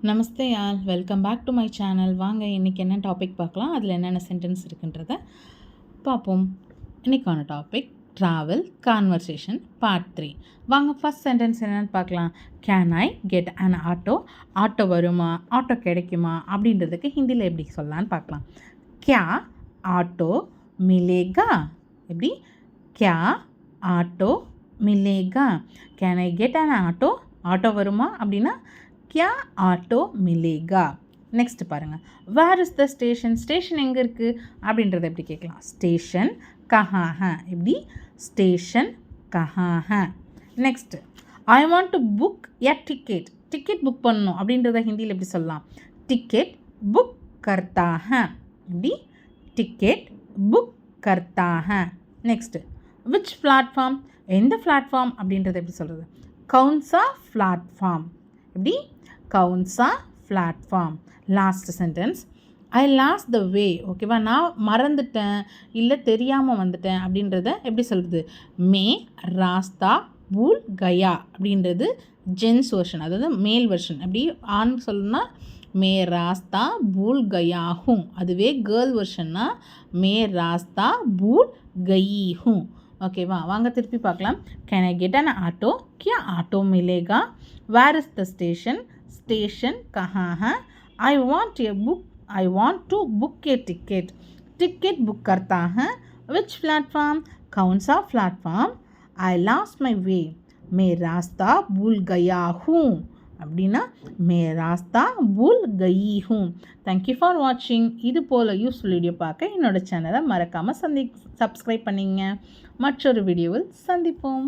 Namaste all, welcome back to my channel. வாங்க இன்றைக்கி என்ன டாபிக் பார்க்கலாம், அதில் என்னென்ன சென்டென்ஸ் இருக்குன்றத பார்ப்போம். இன்றைக்கான டாபிக் ட்ராவல் கான்வர்சேஷன் பார்ட் 3. வாங்க ஃபஸ்ட் சென்டென்ஸ் என்னென்னு பார்க்கலாம். Can I get an auto? Auto வருமா, ஆட்டோ கிடைக்குமா அப்படின்றதுக்கு ஹிந்தியில் எப்படி சொல்லலான்னு பார்க்கலாம். கியா ஆட்டோ மிலேகா? எப்படி? கியா ஆட்டோ மிலேகா? Can I get an auto? Auto வருமா அப்படின்னா क्या ஆட்டோ மிலேகா. நெக்ஸ்ட் பாருங்கள். Where is the station? Station எங்கே இருக்குது அப்படின்றத எப்படி கேட்கலாம். ஸ்டேஷன் கஹா ஹை? எப்படி? ஸ்டேஷன் கஹா ஹை. Next, I want to book a ticket. Ticket book பண்ணணும் அப்படின்றத ஹிந்தியில் எப்படி சொல்லலாம். டிக்கெட் புக் கர்த்தா ஹை? எப்படி? டிக்கெட் புக் கர்த்தா ஹை. Next, which platform? எந்த பிளாட்ஃபார்ம் அப்படின்றத எப்படி சொல்கிறது. கவுன்சா பிளாட்ஃபார்ம்? எப்படி? கவுன்சா platform. Last sentence, I lost the way. ஓகேவா, நான் மறந்துட்டேன் இல்லை தெரியாமல் வந்துட்டேன் அப்படின்றத எப்படி சொல்கிறது. மே ராஸ்தா பூல் கயா அப்படின்றது ஜென்ஸ் வெர்ஷன், அதாவது மேல் வெர்ஷன். அப்படி ஆண் சொல்லணும்னா மே ராஸ்தா பூல் கயா ஹூம். அதுவே கேர்ள் வெர்ஷன்னா மே ராஸ்தா பூல் கயி ஹூம். ஓகேவா, வாங்க திருப்பி பார்க்கலாம். Can I get an auto? கியா ஆட்டோ மிலேகா? Where is the station? Station கஹா ஹை? I want a book, I want to book a ticket. Ticket book கர்த்தா ஹை? Which platform? கவுன்சா platform? I lost my way, மே ராஸ்தா பூல் கயா ஹூம். அப்படின்னா மே ராஸ்தா பூல் கயி ஹூம். தேங்க்யூ ஃபார் வாட்சிங். இது போல் யூஸ்ஃபுல் வீடியோ பார்க்க என்னோடய சேனலை மறக்காமல் சப்ஸ்கிரைப் பண்ணிங்க. மற்றொரு வீடியோவில் சந்திப்போம்.